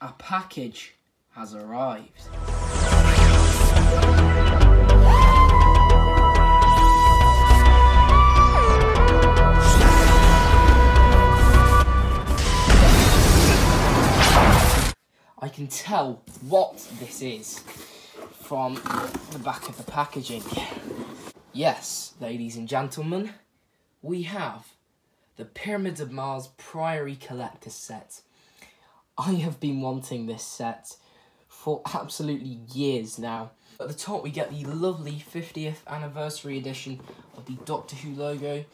a package has arrived. I can tell what this is from the back of the packaging. Yes, ladies and gentlemen, we have the Pyramids of Mars Priory Collector Set. I have been wanting this set for absolutely years now. At the top we get the lovely 50th anniversary edition of the Doctor Who logo.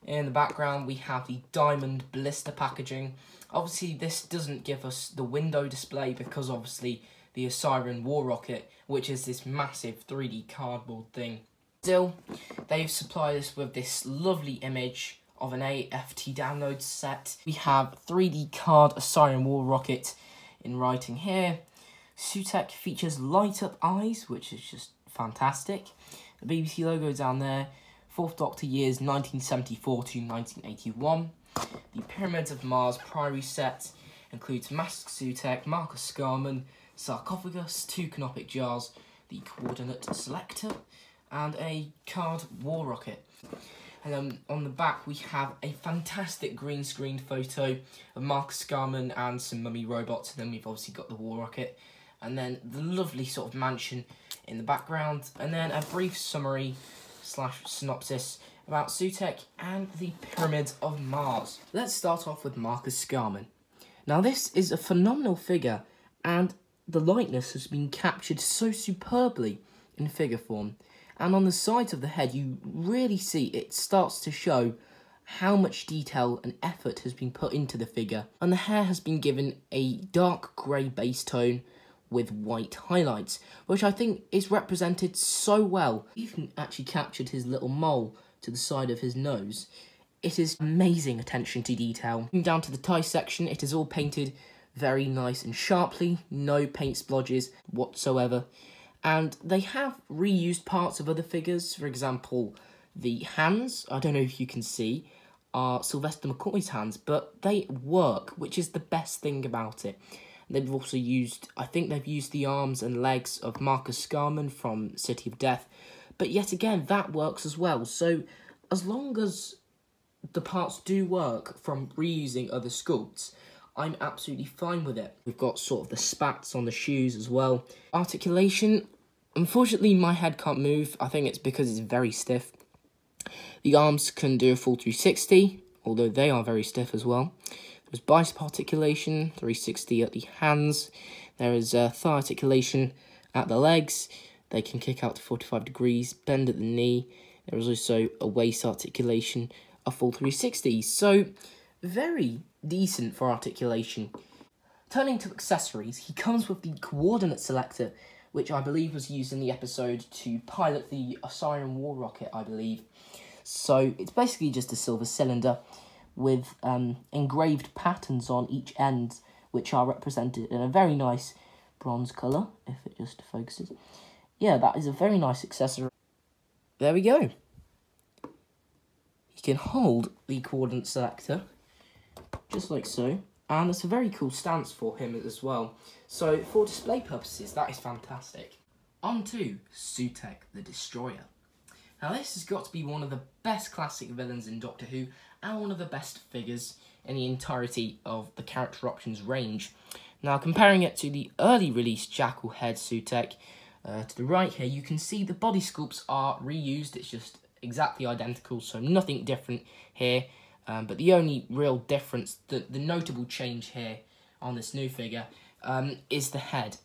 In the background we have the diamond blister packaging. Obviously this doesn't give us the window display because obviously the Osiris War Rocket, which is this massive 3D cardboard thing. Still, they've supplied us with this lovely image of an AFT download set. We have 3D card Osiris War Rocket in writing here. Sutekh features light up eyes, which is just fantastic. The BBC logo down there. 4th Doctor years 1974 to 1981. The Pyramids of Mars Priory set includes Masked Sutekh, Marcus Scarman, sarcophagus, 2 canopic jars, the coordinate selector, and a card war rocket. And then on the back we have a fantastic green screen photo of Marcus Scarman and some mummy robots, and then we've obviously got the war rocket, and then the lovely sort of mansion in the background, and then a brief summary / synopsis about Sutekh and the Pyramids of Mars. Let's start off with Marcus Scarman. Now this is a phenomenal figure, and the likeness has been captured so superbly in figure form. And on the sides of the head, you really see it starts to show how much detail and effort has been put into the figure. And the hair has been given a dark grey base tone with white highlights, which I think is represented so well. Even actually captured his little mole to the side of his nose. It is amazing attention to detail. Down to the tie section, it is all painted very nice and sharply, no paint splodges whatsoever. And they have reused parts of other figures. For example, the hands, I don't know if you can see, are Sylvester McCoy's hands, but they work, which is the best thing about it. They've also used, I think they've used the arms and legs of Marcus Scarman from City of Death, but yet again, that works as well. So as long as the parts do work from reusing other sculpts, I'm absolutely fine with it. We've got sort of the spats on the shoes as well. Articulation, unfortunately my head can't move. I think it's because it's very stiff. The arms can do a full 360, although they are very stiff as well. There's bicep articulation, 360 at the hands. There is thigh articulation at the legs. They can kick out to 45 degrees, bend at the knee. There is also a waist articulation, a full 360. So, very decent for articulation. Turning to accessories, he comes with the coordinate selector, which I believe was used in the episode to pilot the Osiris War Rocket, I believe. So, it's basically just a silver cylinder with engraved patterns on each end, which are represented in a very nice bronze colour, if it just focuses. Yeah, that is a very nice accessory. There we go. You can hold the coordinate selector, just like so, and it's a very cool stance for him as well. So, for display purposes, that is fantastic. On to Sutekh the Destroyer. Now this has got to be one of the best classic villains in Doctor Who, and one of the best figures in the entirety of the character options range. Now comparing it to the early release Jackal Head Sutekh, to the right here, you can see the body sculpts are reused. It's just exactly identical, so nothing different here. But the only real difference, the notable change here on this new figure, is the head.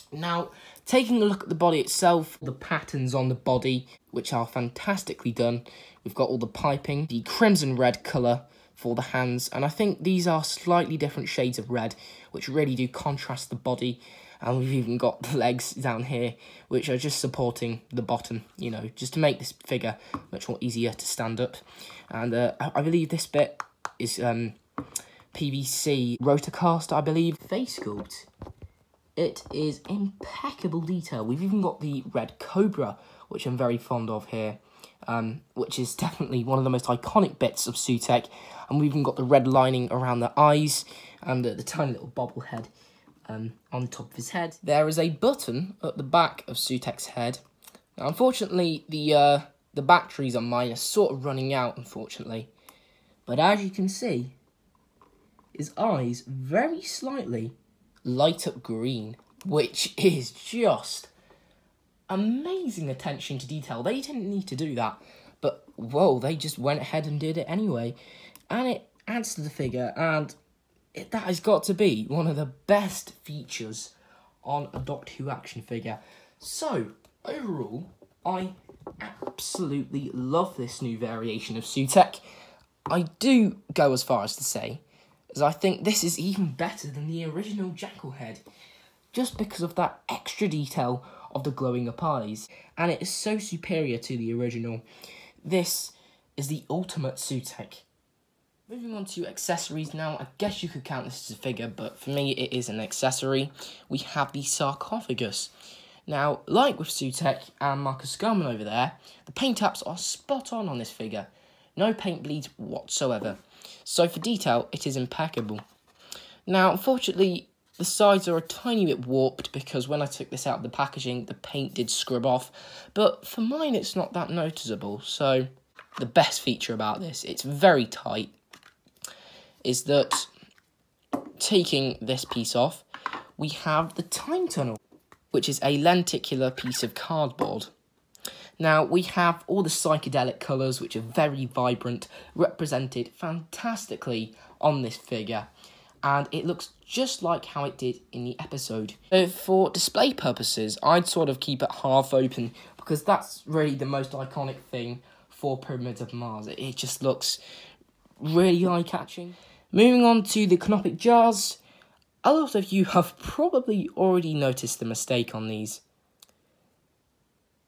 Now, taking a look at the body itself, the patterns on the body, which are fantastically done. We've got all the piping, the crimson red colour for the hands, and I think these are slightly different shades of red, which really do contrast the body. And we've even got the legs down here, which are just supporting the bottom, you know, just to make this figure much more easier to stand up. And I believe this bit is PVC rotocast, I believe. Face sculpt. It is impeccable detail. We've even got the red cobra, which I'm very fond of here. which is definitely one of the most iconic bits of Sutek. And we've even got the red lining around the eyes and the tiny little bobblehead on top of his head. There is a button at the back of Sutek's head. Now, unfortunately, the batteries on mine are sort of running out, unfortunately. But as you can see, his eyes very slightly light up green, which is just amazing attention to detail. They didn't need to do that, but whoa, they just went ahead and did it anyway. And it adds to the figure, and that has got to be one of the best features on a Doctor Who action figure. So, overall, I absolutely love this new variation of Sutek. I do go as far as to say, as I think this is even better than the original Jackal head, just because of that extra detail of the glowing up eyes, and it is so superior to the original. This is the ultimate Sutek. Moving on to accessories now, I guess you could count this as a figure, but for me it is an accessory. We have the sarcophagus. Now, like with Sutek and Marcus Scarman over there, the paint apps are spot on this figure. No paint bleeds whatsoever. So for detail, it is impeccable. Now, unfortunately, the sides are a tiny bit warped because when I took this out of the packaging, the paint did scrub off. But for mine, it's not that noticeable. So the best feature about this, it's very tight, is that taking this piece off, we have the time tunnel, which is a lenticular piece of cardboard. Now, we have all the psychedelic colours, which are very vibrant, represented fantastically on this figure. And it looks just like how it did in the episode. So for display purposes, I'd sort of keep it half open, because that's really the most iconic thing for Pyramids of Mars. It just looks really eye-catching. Moving on to the canopic jars, a lot of you have probably already noticed the mistake on these.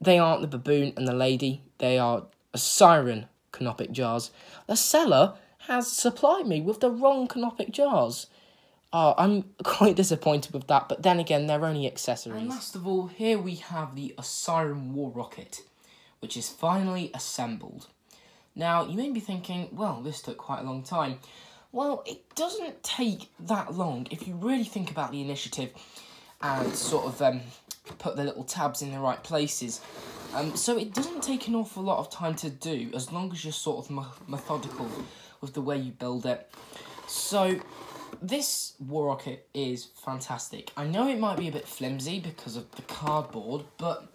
They aren't the baboon and the lady, they are a siren canopic jars. The seller has supplied me with the wrong canopic jars. I'm quite disappointed with that, but then again, they're only accessories. And last of all, here we have the Osiris War Rocket, which is finally assembled. Now, you may be thinking, well, this took quite a long time. Well, it doesn't take that long if you really think about the initiative and sort of put the little tabs in the right places. So it doesn't take an awful lot of time to do, as long as you're sort of methodical with the way you build it. So this War Rocket is fantastic. I know it might be a bit flimsy because of the cardboard, but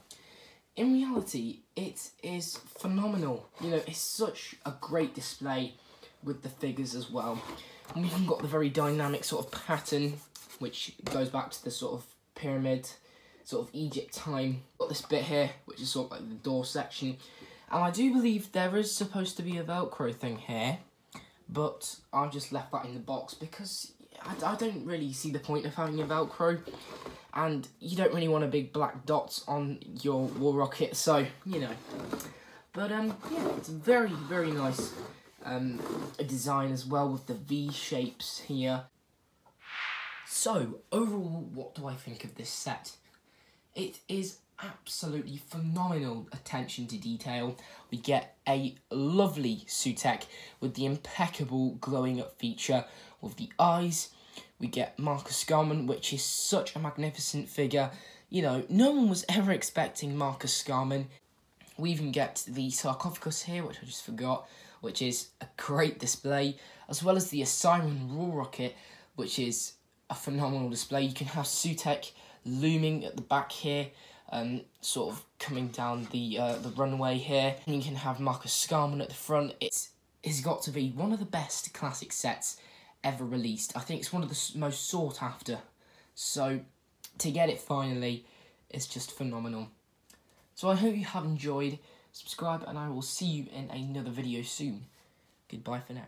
in reality, it is phenomenal. You know, it's such a great display with the figures as well. And we've even got the very dynamic sort of pattern, which goes back to the sort of pyramid, sort of Egypt time. Got this bit here, which is sort of like the door section. And I do believe there is supposed to be a Velcro thing here, but I've just left that in the box because I don't really see the point of having a Velcro, and you don't really want a big black dots on your War Rocket, so, you know. But, yeah, it's very, very nice a design as well with the V shapes here. So, overall, what do I think of this set? It is absolutely phenomenal attention to detail. We get a lovely Sutek with the impeccable glowing up feature with the eyes. We get Marcus Scarman, which is such a magnificent figure. You know, no one was ever expecting Marcus Scarman. We even get the sarcophagus here, which I just forgot, which is a great display, as well as the Osiris War Rocket, which is a phenomenal display. You can have Sutek looming at the back here, sort of coming down the runway here. And you can have Marcus Scarman at the front. It's got to be one of the best classic sets ever released. I think it's one of the most sought after. So to get it finally is just phenomenal. So I hope you have enjoyed. Subscribe and I will see you in another video soon. Goodbye for now.